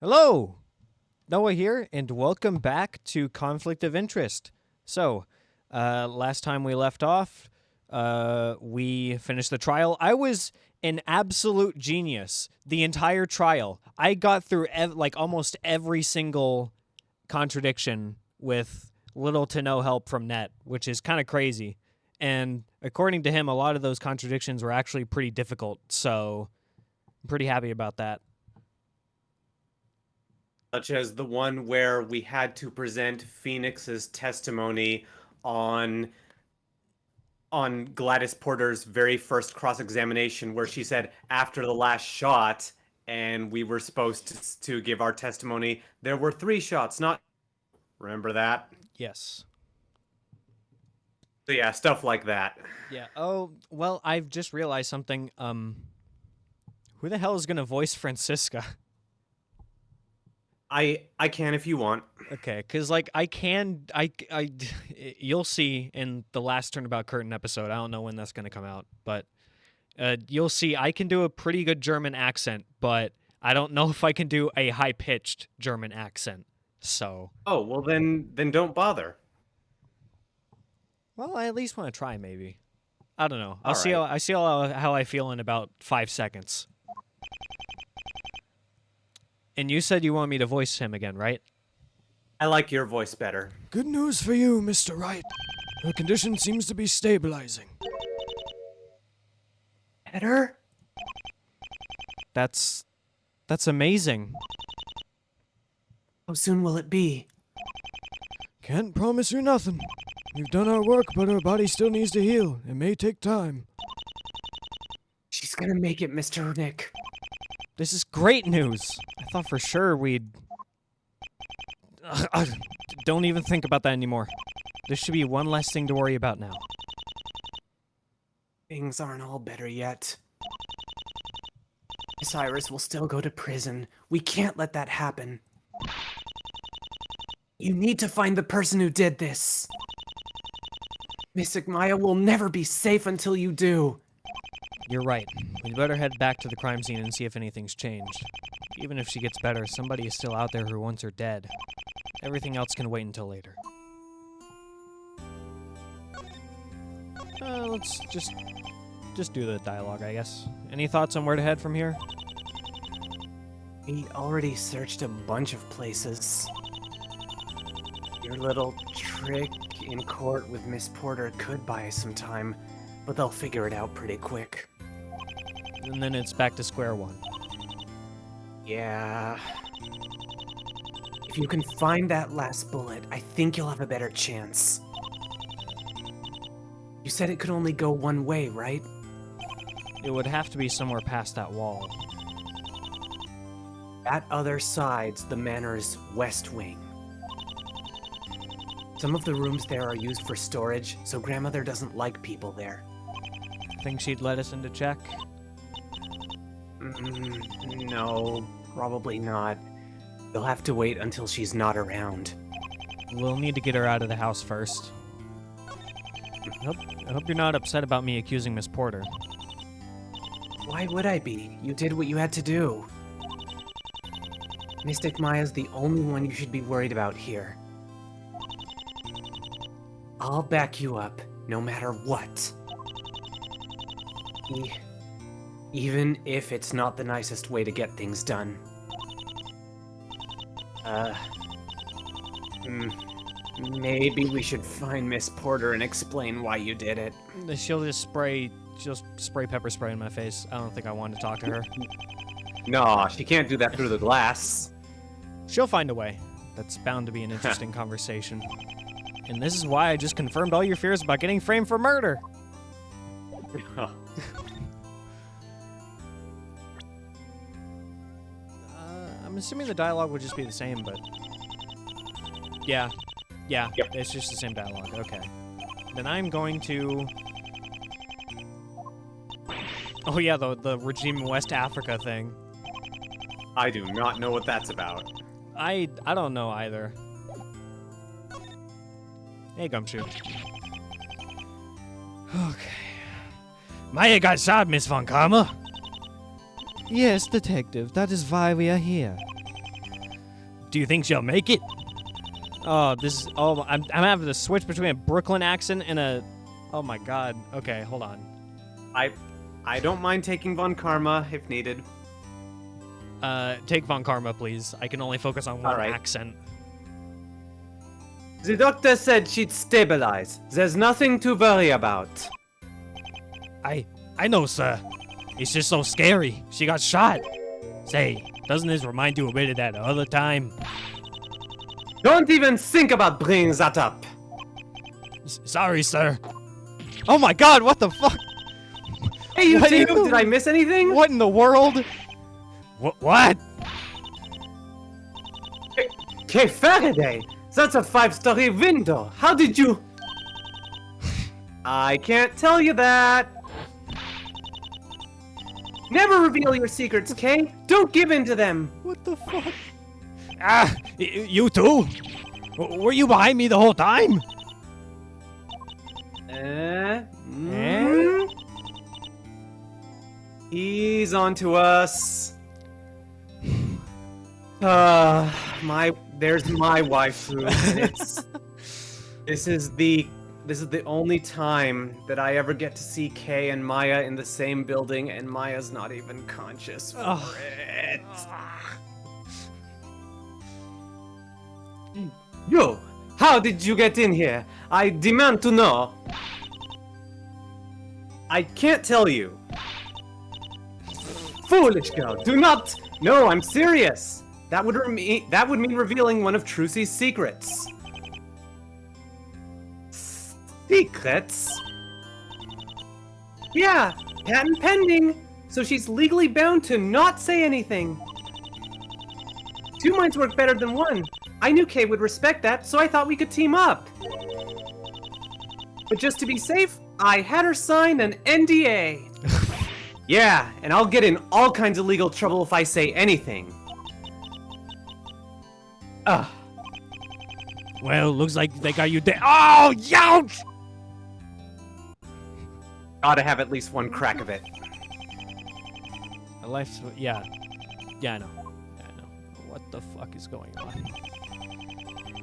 Hello! Noah here, and welcome back to Conflict of Interest. So, last time we left off, we finished the trial. I was an absolute genius the entire trial. I got through almost every single contradiction with little to no help from Net, which is kind of crazy. And according to him, a lot of those contradictions were actually pretty difficult, so I'm pretty happy about that. Such as the one where we had to present Phoenix's testimony on Gladys Porter's very first cross-examination, where she said after the last shot, and we were supposed to give our testimony. There were 3 shots, not. Remember that? Yes. So yeah, stuff like that. Yeah. Oh, well, I've just realized something. Who the hell is gonna voice Francisca? I can if you want. Okay, because you'll see in the last Turnabout Curtain episode. I don't know when that's gonna come out, but you'll see I can do a pretty good German accent, but I don't know if I can do a high pitched German accent. So. Oh well, then don't bother. Well, I at least want to try, maybe. I don't know. I'll All see. right. I see how I feel in about 5 seconds. And you said you want me to voice him again, right? I like your voice better. Good news for you, Mr. Wright. Her condition seems to be stabilizing. Better? That's amazing. How soon will it be? Can't promise you nothing. We've done our work, but her body still needs to heal. It may take time. She's gonna make it, Mr. Nick. This is great news. I thought for sure we'd... Don't even think about that anymore. There should be one less thing to worry about now. Things aren't all better yet. Miss Iris will still go to prison. We can't let that happen. You need to find the person who did this. Mystic Maya will never be safe until you do. You're right. We'd better head back to the crime scene and see if anything's changed. Even if she gets better, somebody is still out there who wants her dead. Everything else can wait until later. Let's just do the dialogue, I guess. Any thoughts on where to head from here? We already searched a bunch of places. Your little trick in court with Miss Porter could buy us some time, but they'll figure it out pretty quick. And then it's back to square one. Yeah. If you can find that last bullet, I think you'll have a better chance. You said it could only go one way, right? It would have to be somewhere past that wall. That other side's the manor's west wing. Some of the rooms there are used for storage, so grandmother doesn't like people there. Think she'd let us in to check? No, probably not. You'll have to wait until she's not around. We'll need to get her out of the house first. I hope you're not upset about me accusing Miss Porter. Why would I be? You did what you had to do. Mystic Maya's the only one you should be worried about here. I'll back you up, no matter what. Even if it's not the nicest way to get things done. Maybe we should find Miss Porter and explain why you did it. She'll just spray pepper spray in my face. I don't think I want to talk to her. No, she can't do that through the glass. She'll find a way. That's bound to be an interesting conversation. And this is why I just confirmed all your fears about getting framed for murder. I'm assuming the dialogue would just be the same, but... Yeah. Yeah, Yep. It's just the same dialogue. Okay. Then I'm going to... Oh yeah, the regime in West Africa thing. I do not know what that's about. I don't know either. Hey, Gumshoe. Okay. Maya got shot, Miss Von Karma. Yes, detective, that is why we are here. Do you think she'll make it? Oh, this is. Oh, I'm having to switch between a Brooklyn accent and a. Oh my God. Okay, hold on. I don't mind taking Von Karma if needed. Take Von Karma, please. I can only focus on one accent. The doctor said she'd stabilize. There's nothing to worry about. I know, sir. It's just so scary. She got shot. Say, doesn't this remind you a bit of that other time? Don't even think about bringing that up. Sorry, sir. Oh my God, what the fuck? Hey, you two, did I miss anything? What in the world? What? Hey, Faraday! That's a 5-story window. How did you... I can't tell you that. Never reveal your secrets, Kay. Don't give in to them. What the fuck? Ah, you too? Were you behind me the whole time? He's on to us. There's my waifu, and this is the only time that I ever get to see Kay and Maya in the same building, and Maya's not even conscious for it. Yo, how did you get in here? I demand to know. I can't tell you. Foolish girl, do not. No, I'm serious. That would mean revealing one of Trucy's secrets. Secrets? Yeah, patent pending. So she's legally bound to not say anything. 2 minds work better than one. I knew Kay would respect that, so I thought we could team up. But just to be safe, I had her sign an NDA. Yeah, and I'll get in all kinds of legal trouble if I say anything. Well, looks like they got you dead. Oh, youch! Gotta have at least one crack of it. Yeah, I know. What the fuck is going on?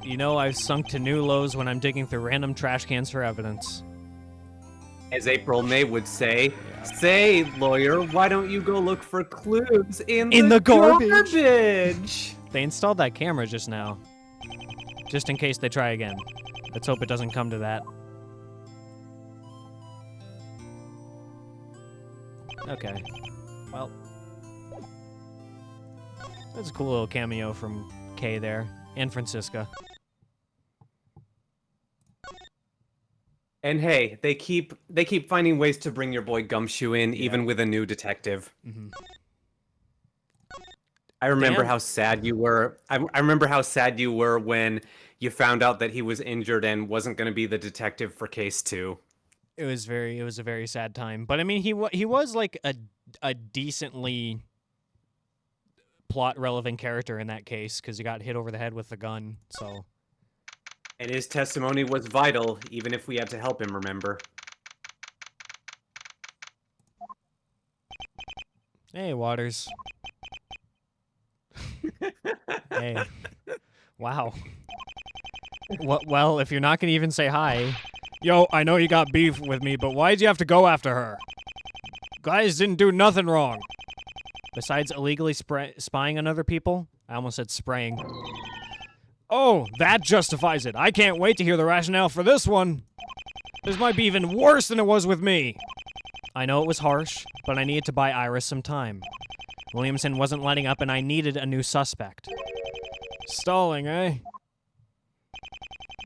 You know, I've sunk to new lows when I'm digging through random trash cans for evidence. As April May would say, say, lawyer, why don't you go look for clues in the garbage? They installed that camera just now. Just in case they try again. Let's hope it doesn't come to that. Okay. Well. That's a cool little cameo from Kay there. And Francisca. And hey, they keep finding ways to bring your boy Gumshoe in, even with a new detective. Mm-hmm. I remember how sad you were. I remember how sad you were when you found out that he was injured and wasn't going to be the detective for case 2. It was a very sad time. But I mean, he was like a decently plot relevant character in that case because he got hit over the head with the gun. So. And his testimony was vital, even if we had to help him, remember? Hey, Waters. Hey. Wow. Well, if you're not going to even say hi... Yo, I know you got beef with me, but why'd you have to go after her? Guys didn't do nothing wrong. Besides illegally spying on other people? I almost said spraying. Oh, that justifies it. I can't wait to hear the rationale for this one. This might be even worse than it was with me. I know it was harsh, but I needed to buy Iris some time. Williamson wasn't letting up, and I needed a new suspect. Stalling, eh?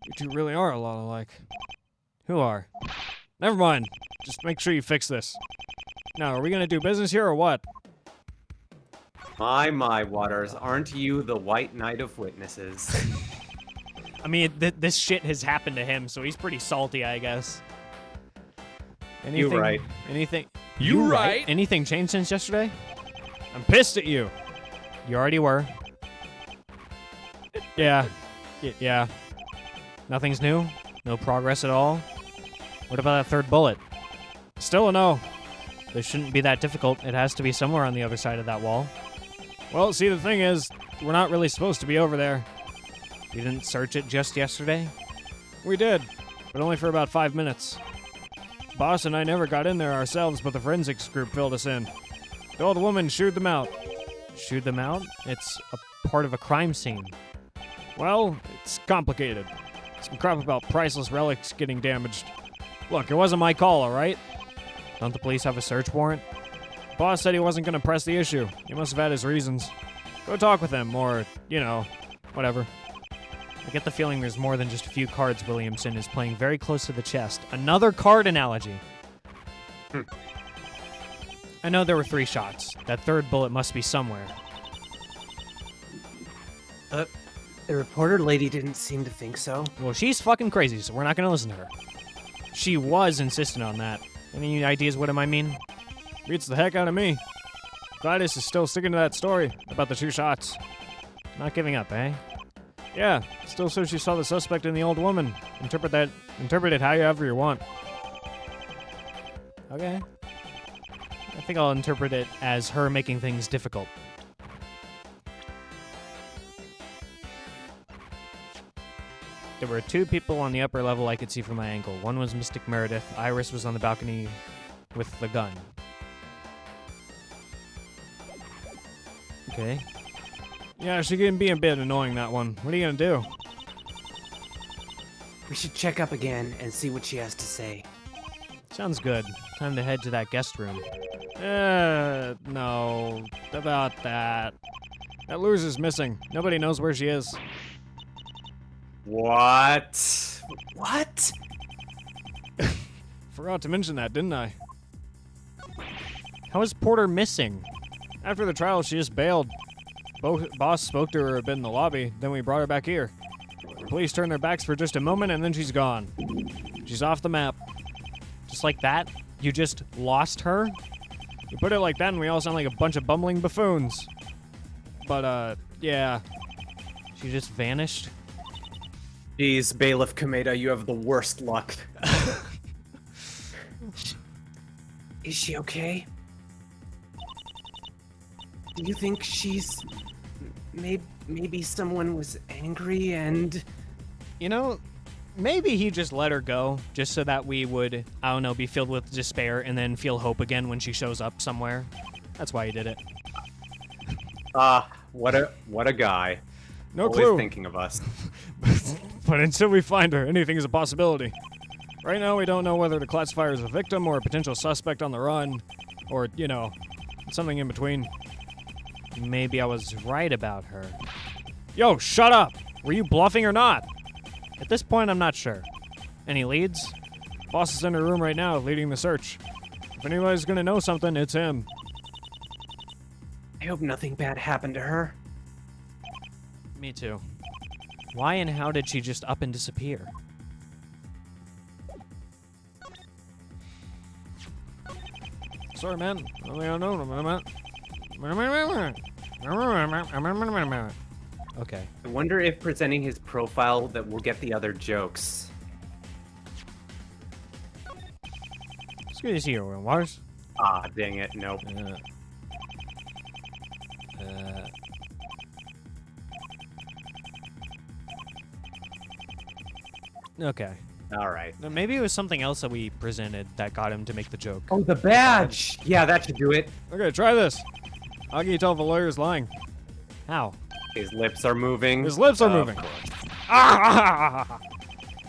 You two really are a lot alike. Who are? Never mind. Just make sure you fix this. Now, are we gonna do business here or what? My, Waters, aren't you the white knight of witnesses? I mean, this shit has happened to him, so he's pretty salty, I guess. You right. You right? Anything changed since yesterday? I'm pissed at you. You already were. Yeah. Yeah. Nothing's new? No progress at all? What about that third bullet? Still a no. This shouldn't be that difficult. It has to be somewhere on the other side of that wall. Well, see, the thing is, we're not really supposed to be over there. You didn't search it just yesterday? We did, but only for about 5 minutes. Boss and I never got in there ourselves, but the forensics group filled us in. The old woman shooed them out. Shooed them out? It's a part of a crime scene. Well, it's complicated. Some crap about priceless relics getting damaged. Look, it wasn't my call, all right? Don't the police have a search warrant? Boss said he wasn't going to press the issue. He must have had his reasons. Go talk with him, or, whatever. I get the feeling there's more than just a few cards Williamson is playing very close to the chest. Another card analogy. I know there were 3 shots. That third bullet must be somewhere. The reporter lady didn't seem to think so. Well, she's fucking crazy, so we're not going to listen to her. She was insistent on that. Any ideas what it might mean? Beats the heck out of me. Vitus is still sticking to that story about the 2 shots. Not giving up, eh? Yeah, still says she saw the suspect in the old woman. Interpret it however you want. Okay. I think I'll interpret it as her making things difficult. There were 2 people on the upper level I could see from my angle. One was Mystic Meredith. Iris was on the balcony with the gun. Okay. Yeah, she can be a bit annoying, that one. What are you gonna do? We should check up again and see what she has to say. Sounds good. Time to head to that guest room. No. About that. That loser's missing. Nobody knows where she is. What? What? Forgot to mention that, didn't I? How is Porter missing? After the trial, she just bailed. Boss spoke to her a bit in the lobby, then we brought her back here. Police turned their backs for just a moment, and then she's gone. She's off the map. Just like that? You just lost her? You put it like that, and we all sound like a bunch of bumbling buffoons. But, yeah. She just vanished? Jeez, Bailiff Kameda, you have the worst luck. Is she okay? Do you think she's... Maybe someone was angry and... Maybe he just let her go, just so that we would, I don't know, be filled with despair and then feel hope again when she shows up somewhere. That's why he did it. What a guy. No Always clue. thinking of us. But until we find her, anything is a possibility. Right now, we don't know whether to classify her as a victim or a potential suspect on the run, or, something in between. Maybe I was right about her. Yo, shut up! Were you bluffing or not? At this point, I'm not sure. Any leads? Boss is in her room right now, leading the search. If anybody's gonna know something, it's him. I hope nothing bad happened to her. Me too. Why and how did she just up and disappear? Sorry, man. I don't know. Okay. I wonder if presenting his profile that will get the other jokes. It's good to see you, Waters. Ah, dang it, nope. Okay. Alright. Now, maybe it was something else that we presented that got him to make the joke. Oh, the badge! Yeah, that should do it. Okay, try this. How can you tell if a lawyer's lying? How? His lips are moving. His lips are Of moving. course.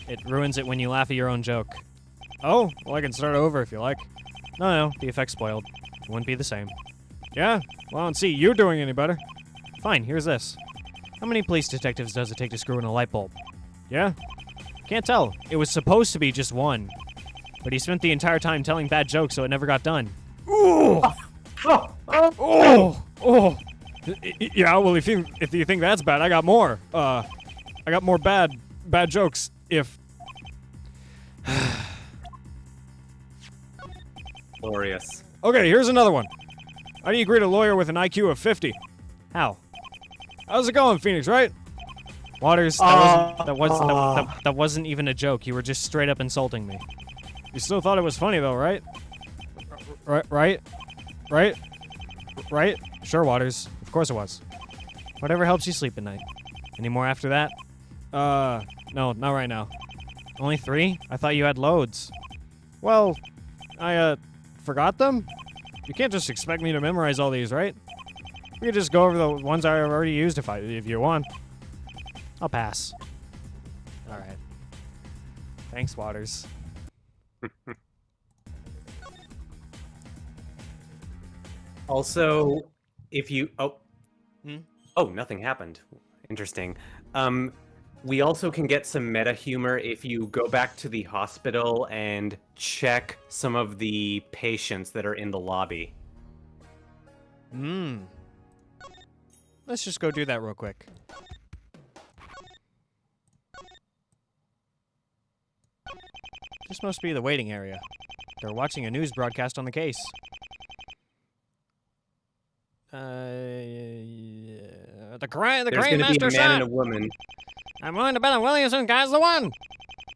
It ruins it when you laugh at your own joke. Oh, well, I can start over if you like. No, the effect's spoiled. It wouldn't be the same. Yeah? Well, I don't see you doing any better. Fine, here's this. How many police detectives does it take to screw in a light bulb? Yeah? Can't tell. It was supposed to be just one. But he spent the entire time telling bad jokes, so it never got done. Ooh! Oh! Yeah, well, if you think that's bad, I got more. I got more bad jokes. If Glorious. okay, here's another one. How do you greet a lawyer with an IQ of 50? How? How's it going, Phoenix? Right? Waters, that wasn't even a joke. You were just straight up insulting me. You still thought it was funny though, right? Right? Sure, Waters. Of Of course it was. Whatever helps you sleep at night. Any more after that? No, not right now. Only 3? I thought you had loads. Well, I, forgot them? You can't just expect me to memorize all these, right? We could just go over the ones I've already used if you want. I'll pass. Alright. Thanks, Waters. Also, if you... Oh. Hmm? Oh, nothing happened. Interesting. We also can get some meta humor if you go back to the hospital and check some of the patients that are in the lobby. Let's just go do that real quick. This must be the waiting area. They're watching a news broadcast on the case. The crane There's going to master be a man shot. and a woman. I'm willing to bet on Williamson guy's the one.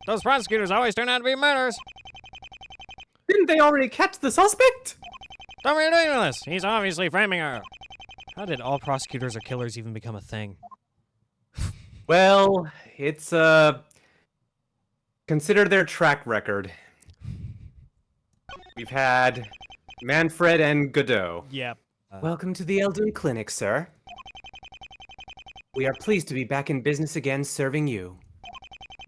Those prosecutors always turn out to be murderers. Didn't they already catch the suspect? Don't be doing this. He's obviously framing her. How did all prosecutors or killers even become a thing? Well, it's, consider their track record. We've had Manfred and Godot. Yep. Welcome to the Eldon Clinic, sir. We are pleased to be back in business again serving you.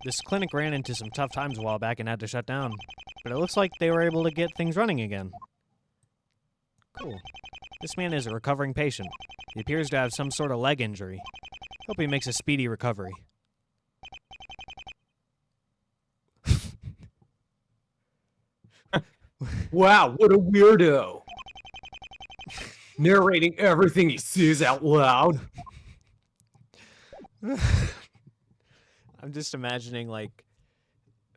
This clinic ran into some tough times a while back and had to shut down. But it looks like they were able to get things running again. Cool. This man is a recovering patient. He appears to have some sort of leg injury. Hope he makes a speedy recovery. Wow, what a weirdo. Narrating everything he sees out loud. I'm just imagining, like,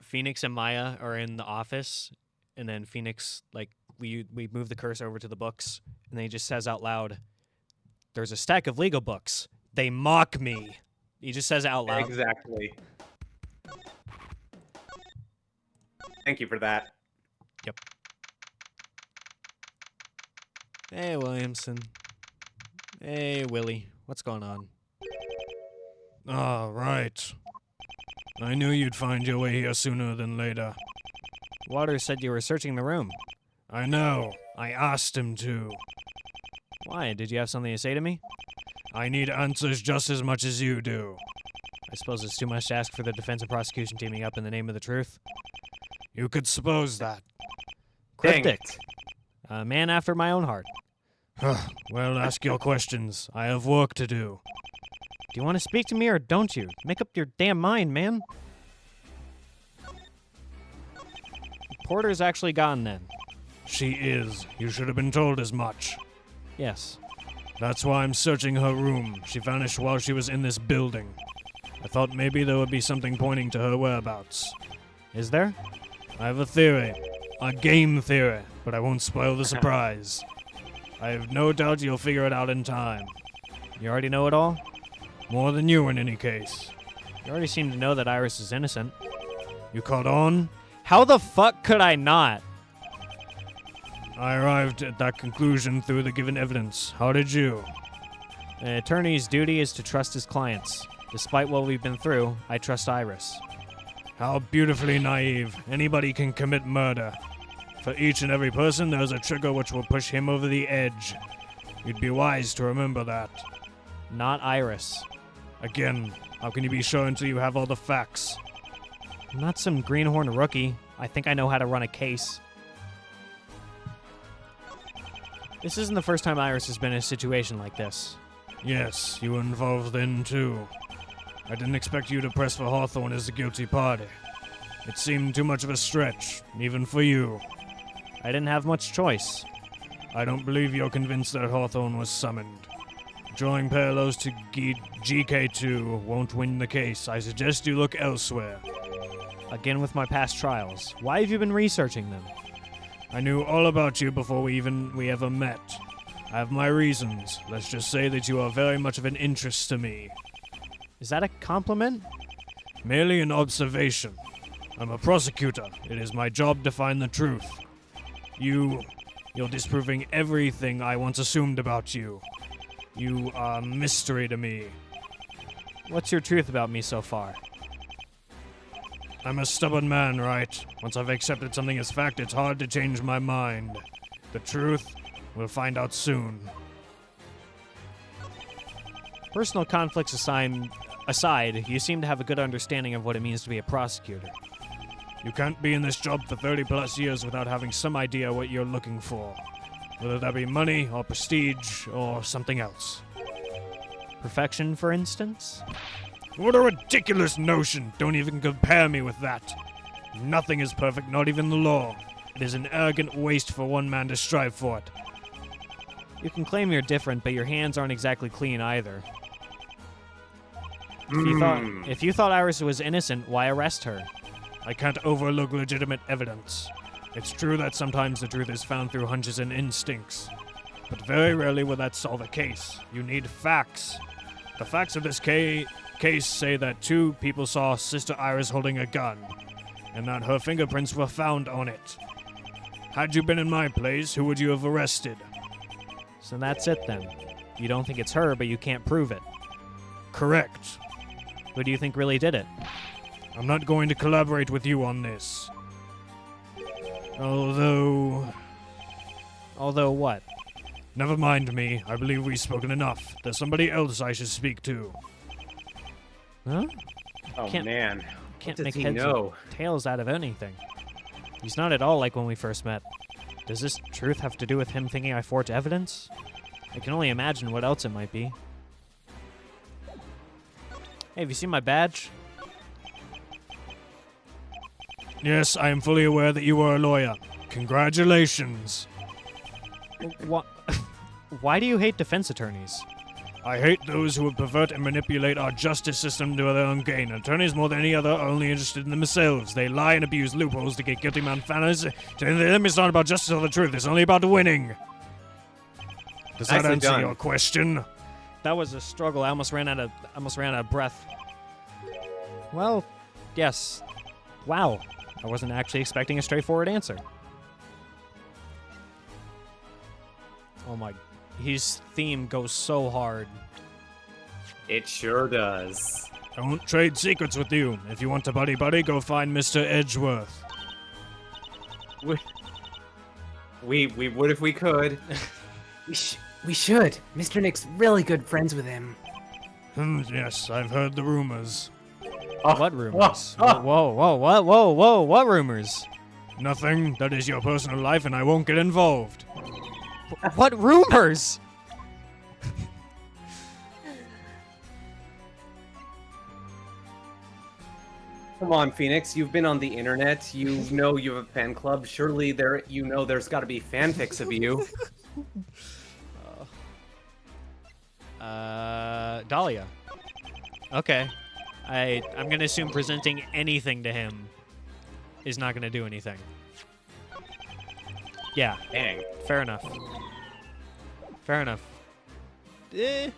Phoenix and Maya are in the office, and then Phoenix, like, we move the cursor over to the books, and then he just says out loud, "There's a stack of legal books. They mock me." He just says it out loud. Exactly. Thank you for that. Yep. Hey, Williamson. Hey, Willie. What's going on? Ah, right. I knew you'd find your way here sooner than later. Waters said you were searching the room. I know. I asked him to. Why? Did you have something to say to me? I need answers just as much as you do. I suppose it's too much to ask for the defense and prosecution teaming up in the name of the truth. You could suppose that. Dang Cryptic. it. A man after my own heart. Well, ask your questions. I have work to do. Do you want to speak to me or don't you? Make up your damn mind, man. Porter's actually gone then. She is. You should have been told as much. Yes. That's why I'm searching her room. She vanished while she was in this building. I thought maybe there would be something pointing to her whereabouts. Is there? I have a theory. A game theory, but I won't spoil the surprise. I have no doubt you'll figure it out in time. You already know it all? More than you in any case. You already seem to know that Iris is innocent. You caught on? How the fuck could I not? I arrived at that conclusion through the given evidence. How did you? An attorney's duty is to trust his clients. Despite what we've been through, I trust Iris. How beautifully naive. Anybody can commit murder. For each and every person, there's a trigger which will push him over the edge. You'd be wise to remember that. Not Iris. Again, how can you be sure until you have all the facts? I'm not some greenhorn rookie. I think I know how to run a case. This isn't the first time Iris has been in a situation like this. Yes, you were involved then too. I didn't expect you to press for Hawthorne as the guilty party. It seemed too much of a stretch, even for you. I didn't have much choice. I don't believe you're convinced that Hawthorne was summoned. Drawing parallels to GK2 won't win the case. I suggest you look elsewhere. Again with my past trials. Why have you been researching them? I knew all about you before we ever met. I have my reasons. Let's just say that you are very much of an interest to me. Is that a compliment? Merely an observation. I'm a prosecutor. It is my job to find the truth. You're disproving everything I once assumed about you. You are a mystery to me. What's your truth about me so far? I'm a stubborn man, right? Once I've accepted something as fact, it's hard to change my mind. The truth, we'll find out soon. Personal conflicts aside, you seem to have a good understanding of what it means to be a prosecutor. You can't be in this job for 30 plus years without having some idea what you're looking for. Whether that be money, or prestige, or something else. Perfection, for instance? What a ridiculous notion! Don't even compare me with that. Nothing is perfect, not even the law. It is an arrogant waste for one man to strive for it. You can claim you're different, but your hands aren't exactly clean either. If you thought Iris was innocent, why arrest her? I can't overlook legitimate evidence. It's true that sometimes the truth is found through hunches and instincts. But very rarely will that solve a case. You need facts. The facts of this case say that 2 people saw Sister Iris holding a gun, and that her fingerprints were found on it. Had you been in my place, who would you have arrested? So that's it then. You don't think it's her, but you can't prove it. Correct. Who do you think really did it? I'm not going to collaborate with you on this. Although what? Never mind me. I believe we've spoken enough. There's somebody else I should speak to. Huh? Oh Can't- man. Can't What make does he heads know? or tails out of anything. He's not at all like when we first met. Does this truth have to do with him thinking I forged evidence? I can only imagine what else it might be. Hey, have you seen my badge? Yes, I am fully aware that you are a lawyer. Congratulations. Why do you hate defense attorneys? I hate those who would pervert and manipulate our justice system to their own gain. Attorneys, more than any other, are only interested in themselves. They lie and abuse loopholes to get guilty men found. To them, it's not about justice or the truth. It's only about winning. Does that Nicely answer done. your question? That was a struggle. I almost ran out of breath. Well, yes. Wow. I wasn't actually expecting a straightforward answer. Oh my, his theme goes so hard. It sure does. I won't trade secrets with you. If you want to buddy-buddy, go find Mr. Edgeworth. We would if we could. We should. Mr. Nick's really good friends with him. Yes, I've heard the rumors. What rumors? Whoa, what rumors? Nothing. That is your personal life, and I won't get involved. What rumors? Come on, Phoenix. You've been on the internet. You know you have a fan club. Surely there's got to be fanfics of you. Dahlia. Okay. I'm gonna assume presenting anything to him is not gonna do anything. Yeah, Dang. fair enough. Fair enough. You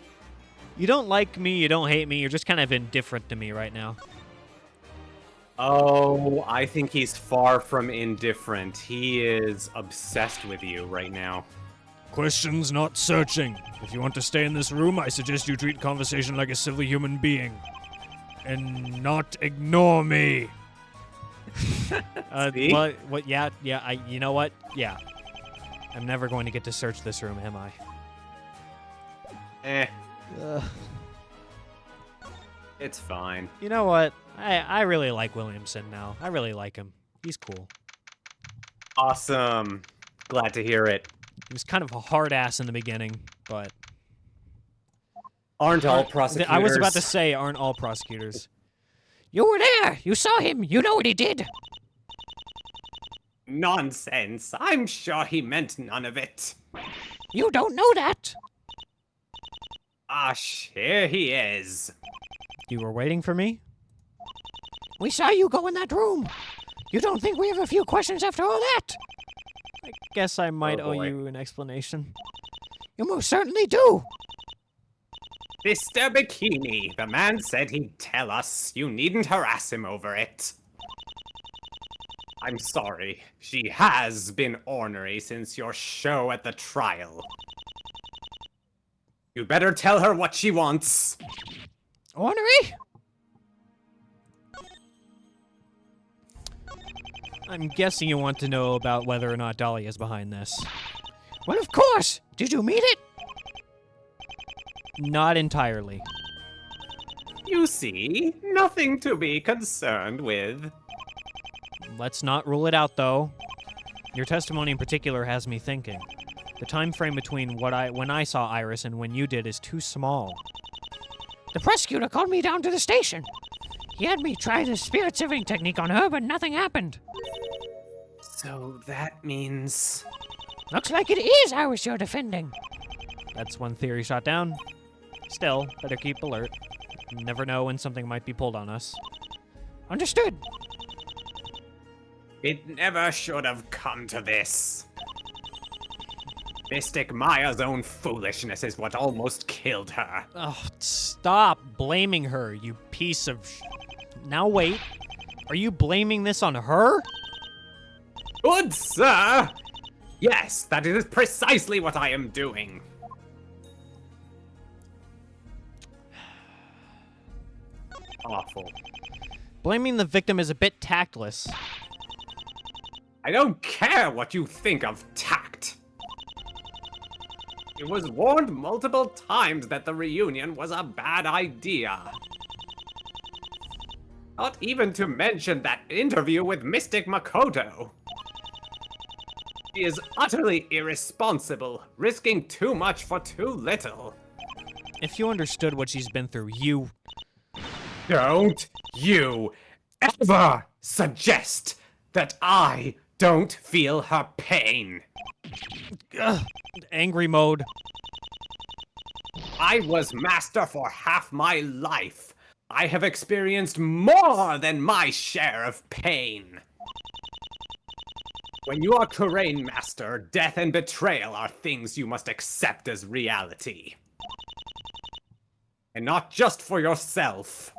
don't like me, you don't hate me, you're just kind of indifferent to me right now. Oh, I think he's far from indifferent. He is obsessed with you right now. Questions, not searching. If you want to stay in this room, I suggest you treat conversation like a civil human being. And not ignore me. See? What, yeah, you know what? Yeah. I'm never going to get to search this room, am I? It's fine. You know what? I really like Williamson now. I really like him. He's cool. Awesome. Glad to hear it. He was kind of a hard ass in the beginning, but Aren't all prosecutors? I was about to say, aren't all prosecutors? You were there. You saw him. You know what he did. Nonsense. I'm sure he meant none of it. You don't know that. Here he is. You were waiting for me? We saw you go in that room. You don't think we have a few questions after all that? I guess I might Oh, owe boy. you an explanation. You most certainly do. Mr. Bikini, the man said he'd tell us. You needn't harass him over it. I'm sorry. She has been ornery since your show at the trial. You better tell her what she wants. Ornery? I'm guessing you want to know about whether or not Dolly is behind this. Well, of course. Did you meet it? Not entirely. You see, nothing to be concerned with. Let's not rule it out, though. Your testimony in particular has me thinking. The time frame between when I saw Iris and when you did is too small. The prosecutor called me down to the station. He had me try the spirit sifting technique on her, but nothing happened. So that means... Looks like it is Iris you're defending. That's one theory shot down. Still, better keep alert. You never know when something might be pulled on us. Understood. It never should have come to this. Mystic Maya's own foolishness is what almost killed her. Oh, stop blaming her, you piece of Now wait. Are you blaming this on her? Good sir! Yes, that is precisely what I am doing. Awful. Blaming the victim is a bit tactless. I don't care what you think of tact. It was warned multiple times that the reunion was a bad idea. Not even to mention that interview with Mystic Makoto. She is utterly irresponsible, risking too much for too little. If you understood what she's been through, you... Don't you ever suggest that I don't feel her pain. Ugh, angry mode. I was master for half my life. I have experienced more than my share of pain. When you are Kurain Master, death and betrayal are things you must accept as reality. And not just for yourself.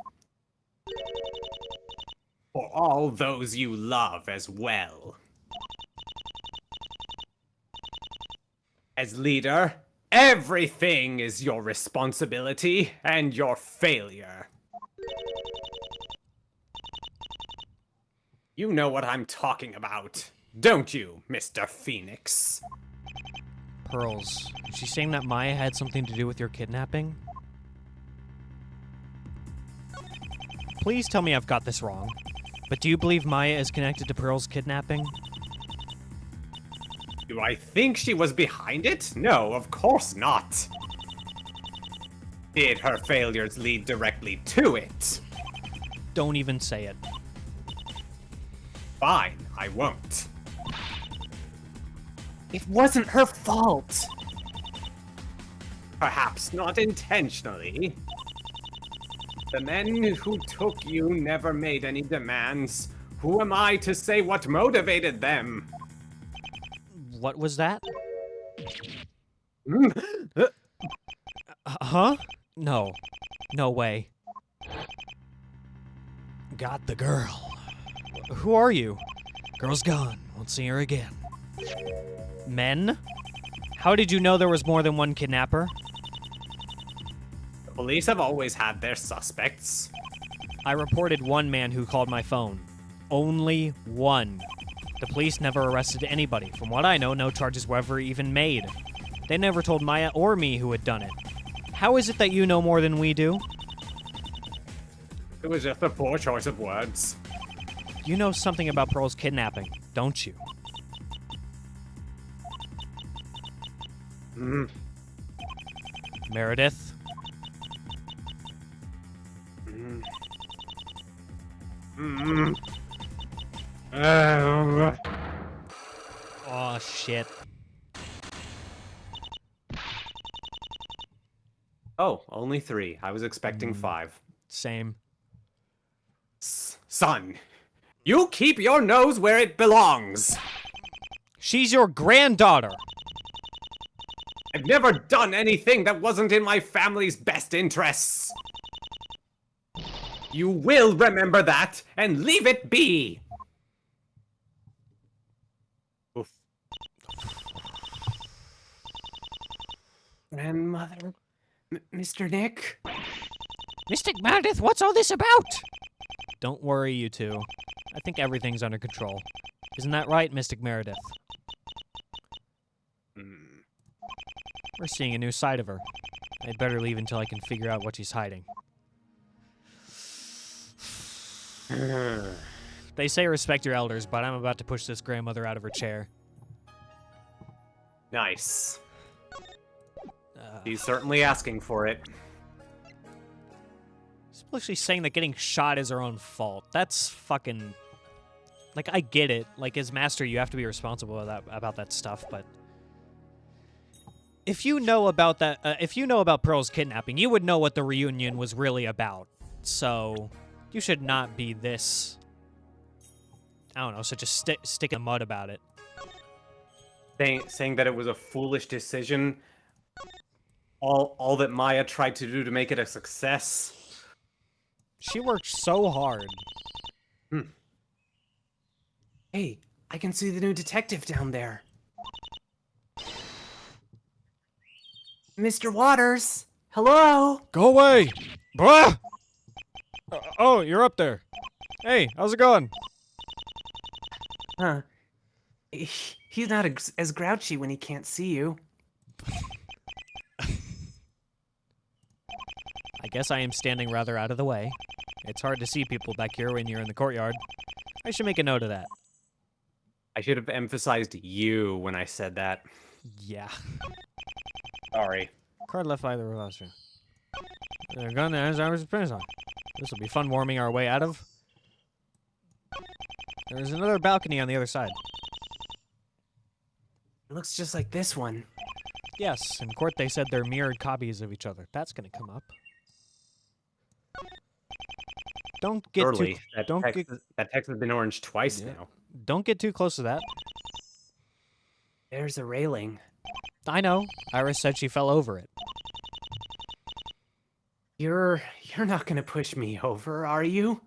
For all those you love as well. As leader, everything is your responsibility and your failure. You know what I'm talking about, don't you, Mr. Phoenix? Pearls, is she saying that Maya had something to do with your kidnapping? Please tell me I've got this wrong, but do you believe Maya is connected to Pearl's kidnapping? Do I think she was behind it? No, of course not. Did her failures lead directly to it? Don't even say it. Fine, I won't. It wasn't her fault. Perhaps not intentionally. The men who took you never made any demands. Who am I to say what motivated them? What was that? Hmm? Huh? No. No way. Got the girl. Who are you? Girl's gone. Won't see her again. Men? How did you know there was more than one kidnapper? The police have always had their suspects. I reported one man who called my phone. Only one. The police never arrested anybody. From what I know, no charges were ever even made. They never told Maya or me who had done it. How is it that you know more than we do? It was just a poor choice of words. You know something about Pearl's kidnapping, don't you? Mm. Meredith? Mm. Mm. Oh, shit. Oh, only 3. I was expecting 5. Same. Son, you keep your nose where it belongs. She's your granddaughter! I've never done anything that wasn't in my family's best interests. You will remember that and leave it be. Oof. Grandmother, Mr. Nick? Mystic Meredith, what's all this about? Don't worry, you two. I think everything's under control. Isn't that right, Mystic Meredith? We're seeing a new side of her. I'd better leave until I can figure out what she's hiding. They say respect your elders, but I'm about to push this grandmother out of her chair. Nice. He's certainly asking for it. Especially saying that getting shot is her own fault. That's fucking... Like, I get it. Like, as master, you have to be responsible about that stuff, but... If you know about that, if you know about Pearl's kidnapping, you would know what the reunion was really about. So, you should not be this... I don't know, such a stick in the mud about it. Saying that it was a foolish decision. All that Maya tried to do to make it a success. She worked so hard. Hey, I can see the new detective down there. Mr. Waters! Hello? Go away! Bruh! Oh, you're up there. Hey, how's it going? Huh. He's not as grouchy when he can't see you. I guess I am standing rather out of the way. It's hard to see people back here when you're in the courtyard. I should make a note of that. I should have emphasized you when I said that. Yeah. Sorry. Card left by the roster. They're gonna as I was on. This will be fun warming our way out of. There's another balcony on the other side. It looks just like this one. Yes, in court they said they're mirrored copies of each other. That's gonna come up. Don't get Surely. too. That text has been orange twice now. Don't get too close to that. There's a railing. I know. Iris said she fell over it. You're not gonna push me over, are you?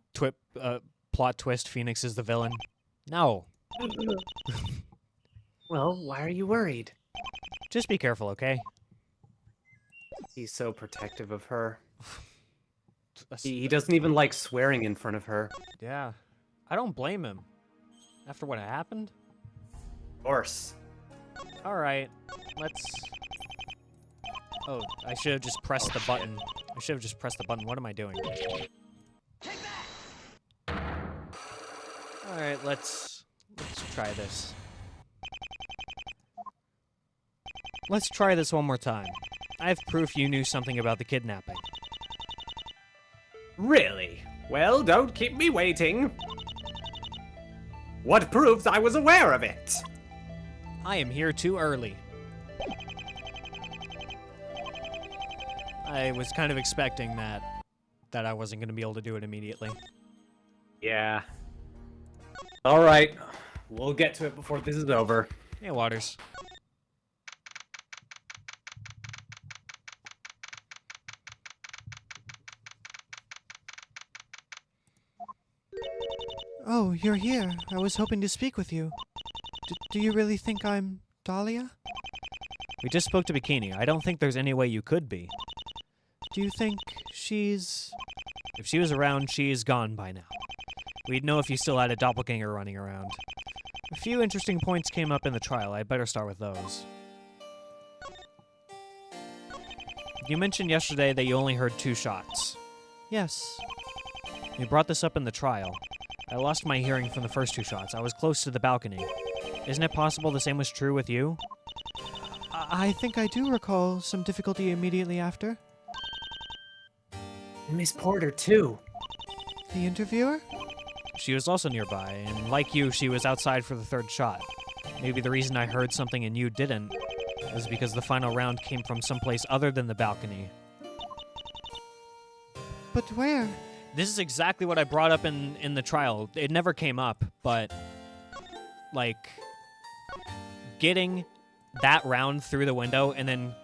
Plot twist: Phoenix is the villain. No. Well, why are you worried? Just be careful, okay? He's so protective of her. He doesn't even like swearing in front of her. Yeah. I don't blame him. After what happened? Of course. Alright. Let's... Oh, I should have just pressed the button. I should have just pressed the button. What am I doing? Alright, let's try this. Let's try this one more time. I have proof you knew something about the kidnapping. Really? Well, don't keep me waiting. What proves I was aware of it? I am here too early. I was kind of expecting that I wasn't going to be able to do it immediately. Yeah. All right. We'll get to it before this is over. Hey, Waters. Oh, you're here. I was hoping to speak with you. Do you really think I'm Dahlia? We just spoke to Bikini. I don't think there's any way you could be. Do you think she's... If she was around, she is gone by now. We'd know if you still had a doppelganger running around. A few interesting points came up in the trial. I'd better start with those. You mentioned yesterday that you only heard 2 shots. Yes. We brought this up in the trial. I lost my hearing from the first 2 shots. I was close to the balcony. Isn't it possible the same was true with you? I think I do recall some difficulty immediately after. Miss Porter, too. The interviewer? She was also nearby, and like you, she was outside for the 3rd shot. Maybe the reason I heard something and you didn't was because the final round came from someplace other than the balcony. But where? This is exactly what I brought up in the trial. It never came up, but, like, getting that round through the window and then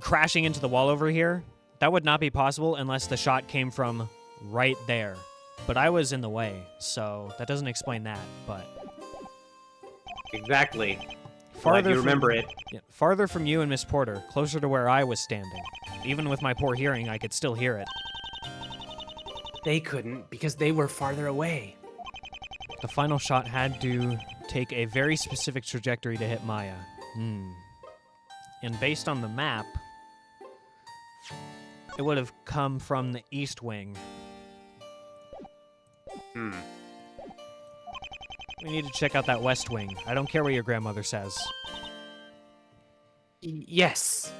crashing into the wall over here, that would not be possible unless the shot came from right there. But I was in the way, so that doesn't explain that, but... Exactly. Glad you remember it. Yeah, farther from you and Miss Porter, closer to where I was standing. Even with my poor hearing, I could still hear it. They couldn't because they were farther away. The final shot had to take a very specific trajectory to hit Maya. And based on the map, it would have come from the east wing. We need to check out that west wing. I don't care what your grandmother says. Yes.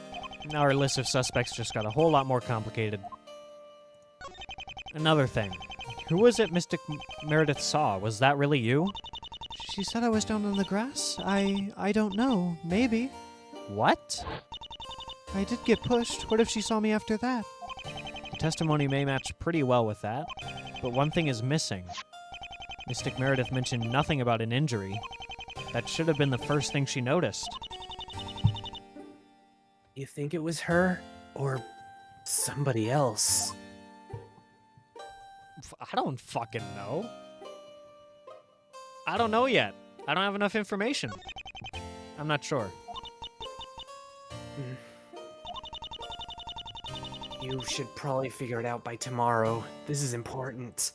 Now our list of suspects just got a whole lot more complicated. Another thing. Who was it Mystic Meredith saw? Was that really you? She said I was down on the grass. I don't know. Maybe. What? I did get pushed. What if she saw me after that? The testimony may match pretty well with that, but one thing is missing. Mystic Meredith mentioned nothing about an injury. That should have been the first thing she noticed. You think it was her or somebody else? I don't fucking know. I don't know yet. I don't have enough information. I'm not sure. You should probably figure it out by tomorrow. This is important.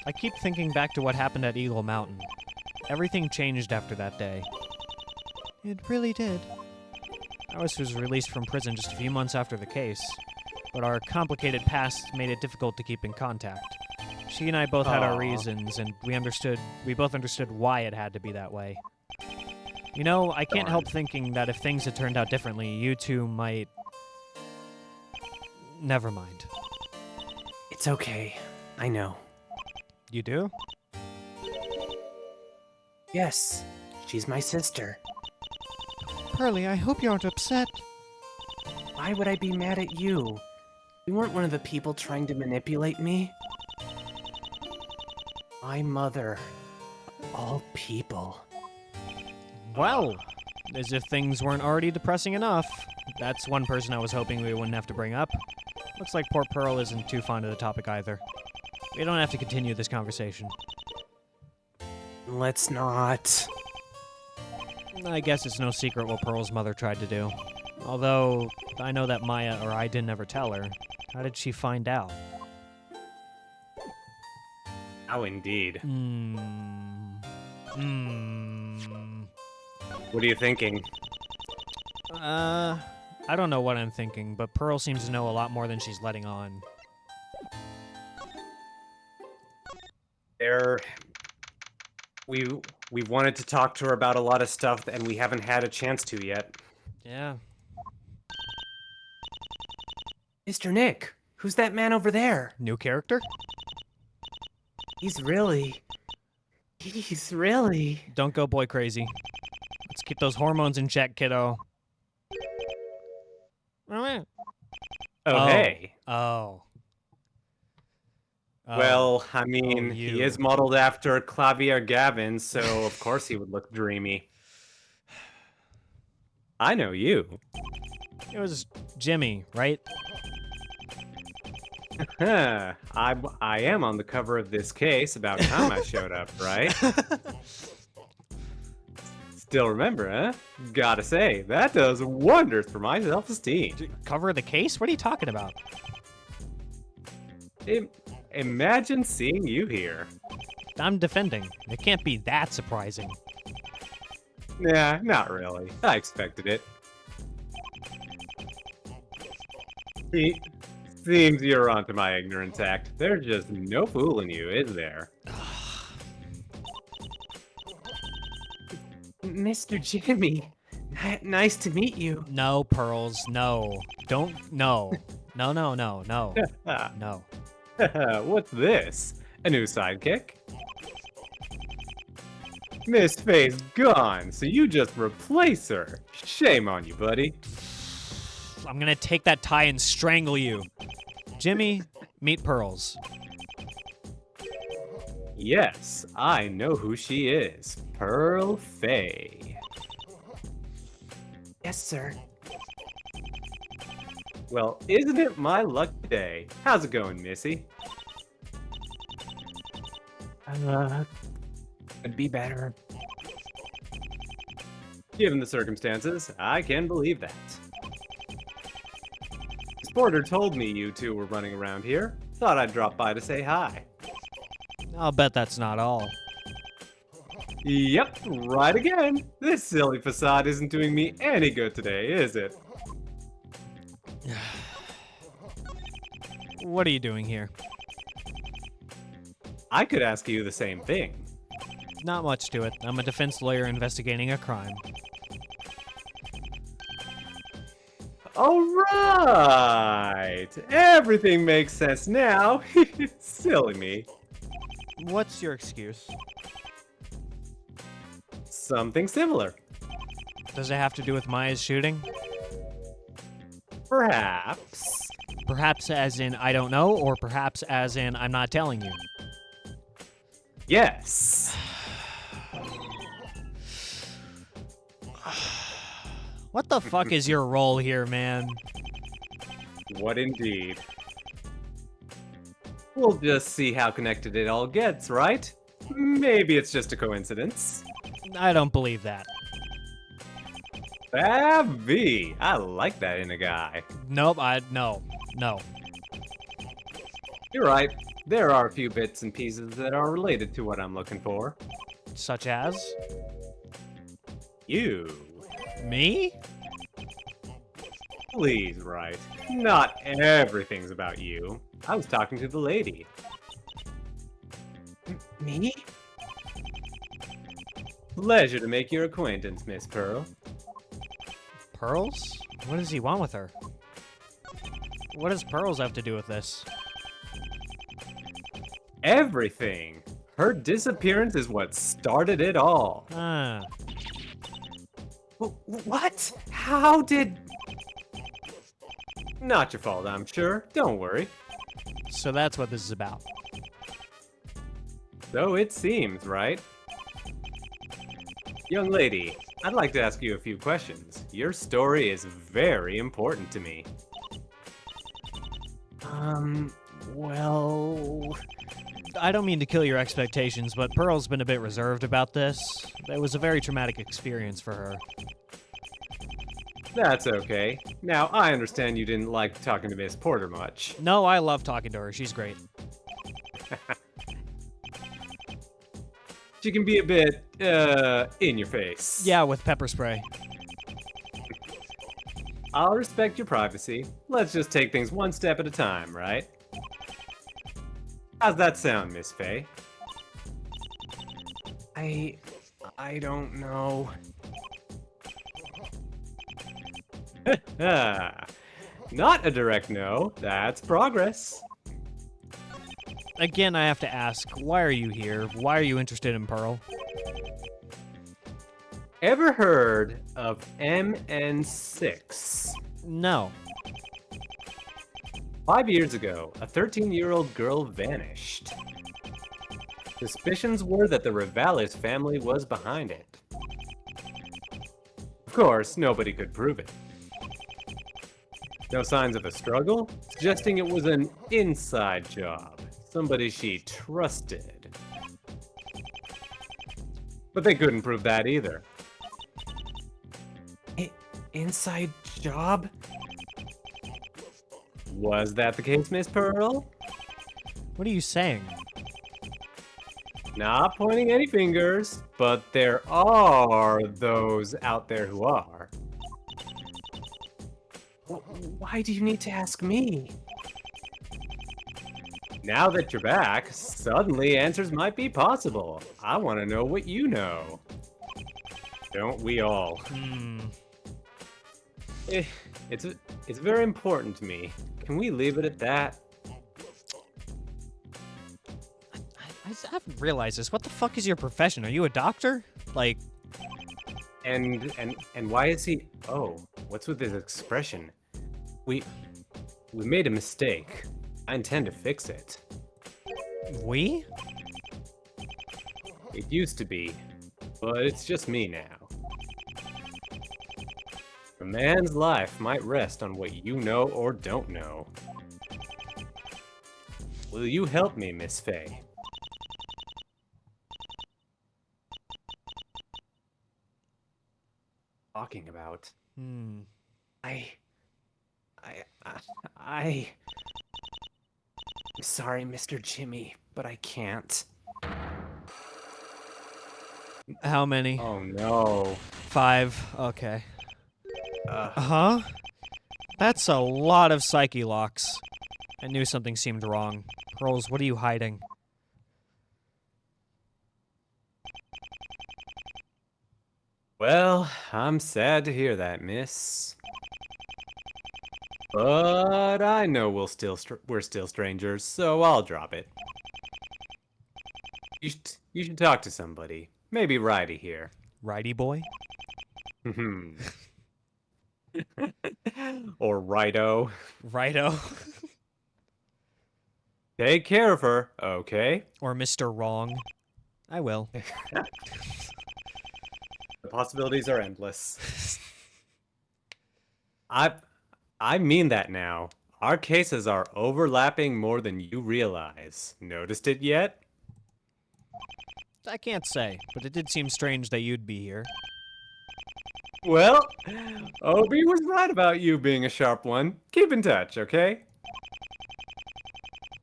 I keep thinking back to what happened at Eagle Mountain. Everything changed after that day. It really did. I was released from prison just a few months after the case, but our complicated past made it difficult to keep in contact. She and I both had our reasons, and we both understood why it had to be that way. You know, I can't help thinking that if things had turned out differently, you two might... Never mind. It's okay. I know. You do? Yes, she's my sister. Pearly, I hope you aren't upset. Why would I be mad at you? You weren't one of the people trying to manipulate me. My mother, of all people. Well, as if things weren't already depressing enough. That's one person I was hoping we wouldn't have to bring up. Looks like poor Pearl isn't too fond of the topic either. We don't have to continue this conversation. Let's not. I guess it's no secret what Pearl's mother tried to do. Although, I know that Maya or I didn't ever tell her. How did she find out? Oh, indeed. What are you thinking? I don't know what I'm thinking, but Pearl seems to know a lot more than she's letting on. We've wanted to talk to her about a lot of stuff, and we haven't had a chance to yet. Yeah. Mr. Nick, who's that man over there? New character? He's really... Don't go boy crazy. Let's keep those hormones in check, kiddo. Oh, hey. Oh. Well, I mean, he you. is modeled after Clavier Gavin, so of course he would look dreamy. I know you. It was Jimmy, right? I am on the cover of this case. About time I showed up, right? Still remember, huh? Gotta say, that does wonders for my self-esteem. Cover the case? What are you talking about? Imagine seeing you here. I'm defending. It can't be that surprising. Nah, not really. I expected it. Seems you're onto my ignorance act. There's just no fooling you, is there? Mr. Jimmy, nice to meet you. No, Pearls, no. Don't, no. No. No. What's this? A new sidekick? Miss Fey's gone, so you just replace her. Shame on you, buddy. I'm gonna take that tie and strangle you. Jimmy, meet Pearls. Yes, I know who she is. Pearl Fey. Yes, sir. Well, isn't it my lucky day? How's it going, Missy? Could be better. Given the circumstances, I can believe that. Miss Porter told me you two were running around here. Thought I'd drop by to say hi. I'll bet that's not all. Yep, right again. This silly facade isn't doing me any good today, is it? What are you doing here? I could ask you the same thing. Not much to it. I'm a defense lawyer investigating a crime. Alright! Everything makes sense now. Silly me. What's your excuse? Something similar. Does it have to do with Maya's shooting? Perhaps. Perhaps as in I don't know, or perhaps as in I'm not telling you. Yes. What the fuck is your role here, man? What indeed. We'll just see how connected it all gets, right? Maybe it's just a coincidence. I don't believe that. Savvy. I like that in a guy. Nope, no. You're right. There are a few bits and pieces that are related to what I'm looking for. Such as? You. Me? Please, right. Not everything's about you. I was talking to the lady. Me? Pleasure to make your acquaintance, Miss Pearl. Pearls? What does he want with her? What does Pearls have to do with this? Everything. Her disappearance is what started it all. Ah, What? How did... Not your fault, I'm sure. Don't worry. so that's what this is about. So it seems, right? Young lady, I'd like to ask you a few questions. Your story is very important to me. Well... I don't mean to kill your expectations, but Pearl's been a bit reserved about this. It was a very traumatic experience for her. That's okay. Now, I understand you didn't like talking to Miss Porter much. No, I love talking to her. She's great. She can be a bit, in your face. Yeah, with pepper spray. I'll respect your privacy. Let's just take things one step at a time, right? How's that sound, Miss Fey? I don't know. Not a direct no. That's progress. Again, I have to ask, why are you here? Why are you interested in Pearl? Ever heard of MN6? No. 5 years ago, a 13-year-old girl vanished. Suspicions were that the Rivalis family was behind it. Of course, nobody could prove it. No signs of a struggle, suggesting it was an inside job. Somebody she trusted. But they couldn't prove that either. Inside job? Was that the case, Miss Pearl? What are you saying? Not pointing any fingers, but there are those out there who are. Why do you need to ask me? Now that you're back, suddenly answers might be possible. I want to know what you know. Don't we all? It's very important to me. Can we leave it at that? I haven't realized this. What the fuck is your profession? Are you a doctor? Like, And why is he... Oh, what's with his expression? We made a mistake. I intend to fix it. we? It used to be, but it's just me now. A man's life might rest on what you know or don't know. Will you help me, Miss Fey? talking about. Hmm. I'm sorry, Mr. Jimmy, but I can't. How many? Oh no. 5. Okay. Uh, Huh? That's a lot of psyche locks. I knew something seemed wrong. Pearls, what are you hiding? well, I'm sad to hear that, miss. But I know we're still strangers, so I'll drop it. You should talk to somebody. Maybe Righty here. Righty boy? Hmm. Or Righto. Righto. Take care of her, okay? Or Mr. Wrong. I will. The possibilities are endless. I mean that now. Our cases are overlapping more than you realize. Noticed it yet? I can't say, but it did seem strange that you'd be here. Well, Obi was right about you being a sharp one. Keep in touch, okay?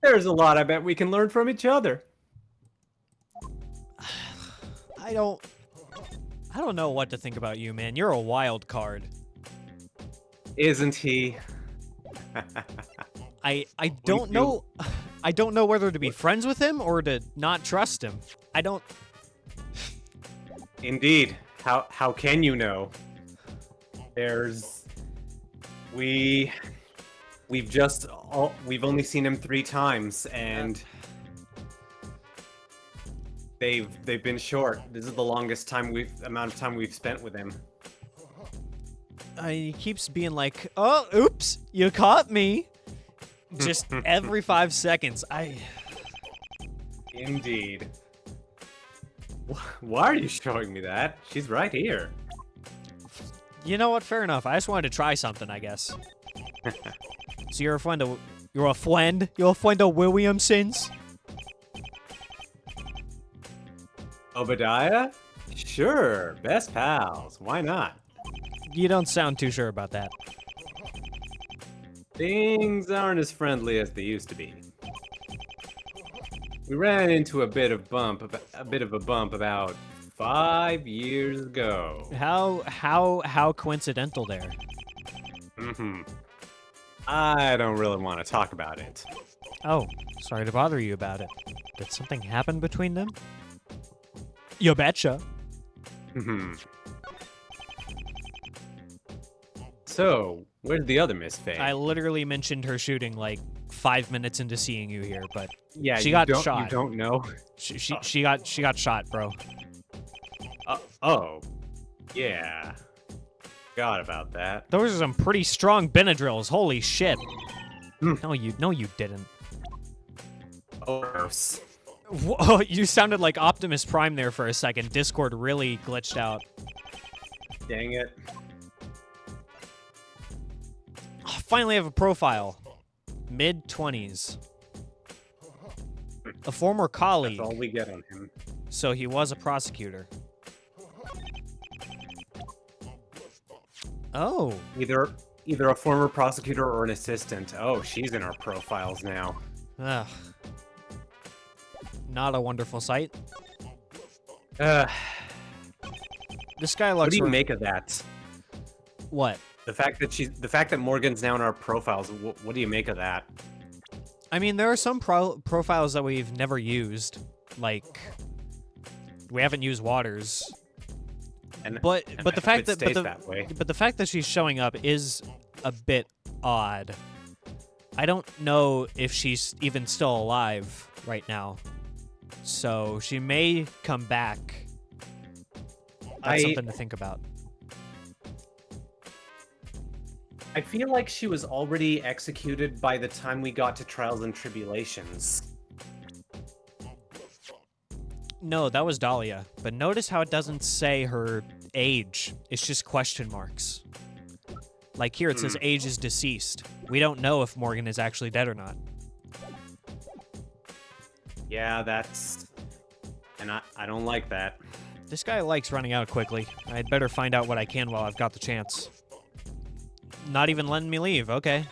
There's a lot I bet we can learn from each other. I don't know what to think about you, man. You're a wild card. Isn't he? I don't know I don't know whether to be friends with him or to not trust him. I don't Indeed. How can you know? We've only seen him 3 times, and they've been short. This is the longest amount of time we've spent with him. he keeps being like, "Oh, oops, you caught me." Just every 5 seconds. Indeed. Why are you showing me that? She's right here. You know what? Fair enough. I just wanted to try something, I guess. So you're a friend of Williamson's? Obadiah? Sure, best pals. Why not? You don't sound too sure about that. Things aren't as friendly as they used to be. We ran into a bit of a bump about 5 years ago. How coincidental there. I don't really want to talk about it. Oh, sorry to bother you about it. Did something happen between them? You betcha. So, where's the other Miss Fey? I literally mentioned her shooting like 5 minutes into seeing you here, but yeah, she you got don't, shot. You don't know? She got shot, bro. Oh, yeah. Forgot about that. Those are some pretty strong Benadryls. Holy shit. No, you didn't. Oh, gross. Whoa, you sounded like Optimus Prime there for a second. Discord really glitched out. Dang it. Oh, finally have a profile. Mid-20s. A former colleague. That's all we get on him. So he was a prosecutor. Oh. Either a former prosecutor or an assistant. Oh, she's in our profiles now. Ugh. Not a wonderful sight. What This guy looks... do you make of that? What? The fact that Morgan's now in our profiles. What do you make of that? I mean, there are some profiles that we've never used. Like, we haven't used Waters. But the fact that the fact that she's showing up is a bit odd. I don't know if she's even still alive right now. So she may come back. That's something to think about. I feel like she was already executed by the time we got to Trials and Tribulations. No, that was Dahlia. But notice how it doesn't say her age. It's just question marks. Like here, it says age is deceased. We don't know if Morgan is actually dead or not. Yeah, and I don't like that. This guy likes running out quickly. I'd better find out what I can while I've got the chance. Not even letting me leave, okay.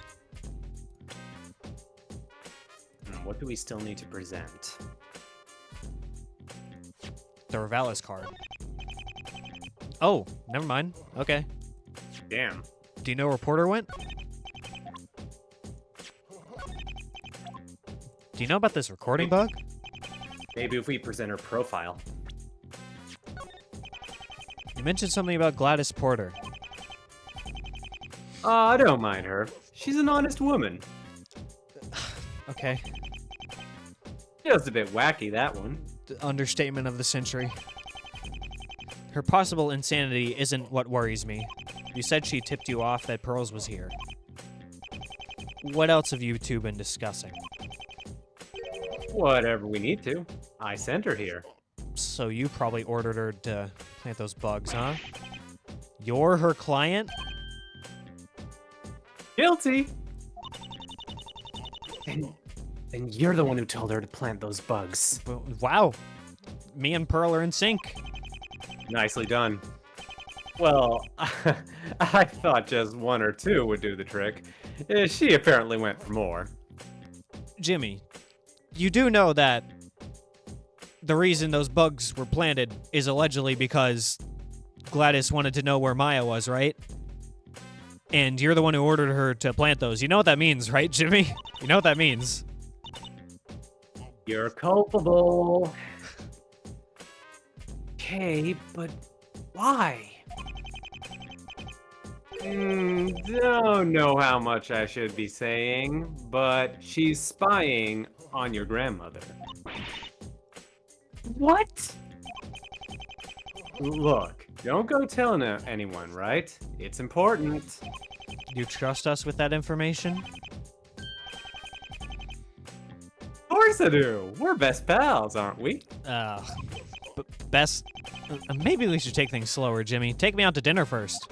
What do we still need to present? The Revalis card. Oh, never mind. Okay. Damn. Do you know where Porter went? Do you know about this recording bug? Maybe if we present her profile. You mentioned something about Gladys Porter. I don't mind her. She's an honest woman. Okay. Just a bit wacky, that one. The understatement of the century. Her possible insanity isn't what worries me. You said she tipped you off that Pearls was here. What else have you two been discussing? Whatever we need to. I sent her here. So you probably ordered her to plant those bugs, huh? You're her client? Guilty! And you're the one who told her to plant those bugs. Wow. Me and Pearl are in sync. Nicely done. Well, I thought just one or two would do the trick. She apparently went for more. Jimmy, you do know that the reason those bugs were planted is allegedly because Gladys wanted to know where Maya was, right? And you're the one who ordered her to plant those. You know what that means, right, Jimmy? You know what that means. You're culpable. Okay, but why? Don't know how much I should be saying, but she's spying on your grandmother. What? Look, don't go telling anyone, right? It's important. You trust us with that information? Of course I do. We're best pals, aren't we? Best... maybe we should take things slower, Jimmy. Take me out to dinner first.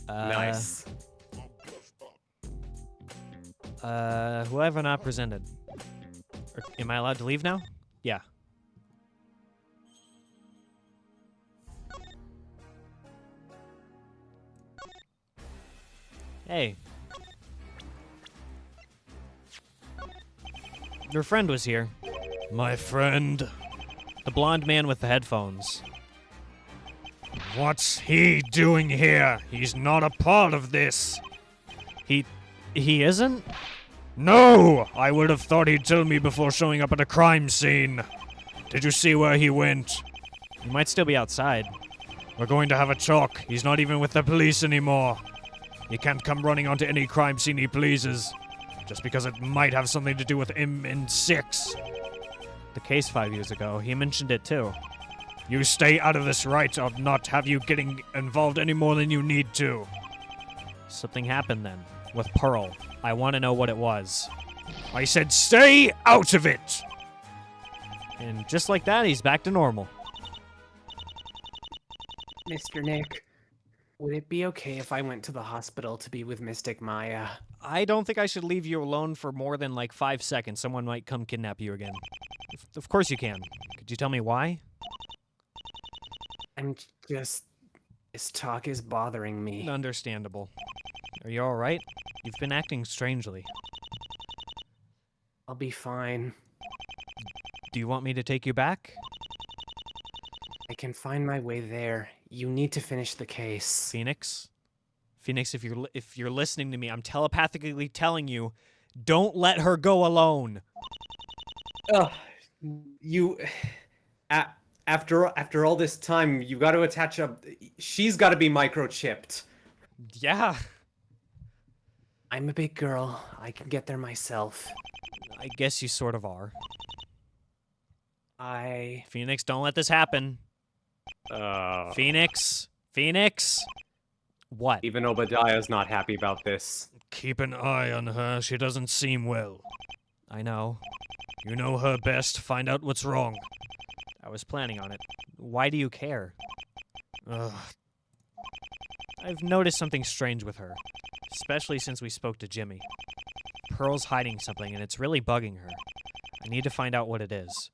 Nice. Who have I not presented? Am I allowed to leave now? Yeah. Hey. Your friend was here. My friend? The blonde man with the headphones. What's he doing here? He's not a part of this. He isn't? No! I would have thought he'd tell me before showing up at a crime scene. Did you see where he went? He might still be outside. We're going to have a talk. He's not even with the police anymore. He can't come running onto any crime scene he pleases, just because it might have something to do with him in 6. The case 5 years ago. He mentioned it too. You stay out of this, right? I'll not have you getting involved any more than you need to. Something happened then. With Pearl. I want to know what it was. I said stay out of it! And just like that, he's back to normal. Mr. Nick, would it be okay if I went to the hospital to be with Mystic Maya? I don't think I should leave you alone for more than like 5 seconds. Someone might come kidnap you again. Of course you can. Could you tell me why? I'm just... This talk is bothering me. Understandable. Are you alright? You've been acting strangely. I'll be fine. Do you want me to take you back? I can find my way there. You need to finish the case. Phoenix? Phoenix, if you're listening to me, I'm telepathically telling you, don't let her go alone. Ugh. You... After all this time, you got to attach a... She's got to be microchipped. Yeah. I'm a big girl. I can get there myself. I guess you sort of are. I... Phoenix, don't let this happen. Phoenix? Phoenix? What? Even Obadiah's not happy about this. Keep an eye on her. She doesn't seem well. I know. You know her best. Find out what's wrong. I was planning on it. Why do you care? Ugh. I've noticed something strange with her. Especially since we spoke to Jimmy. Pearl's hiding something, and it's really bugging her. I need to find out what it is.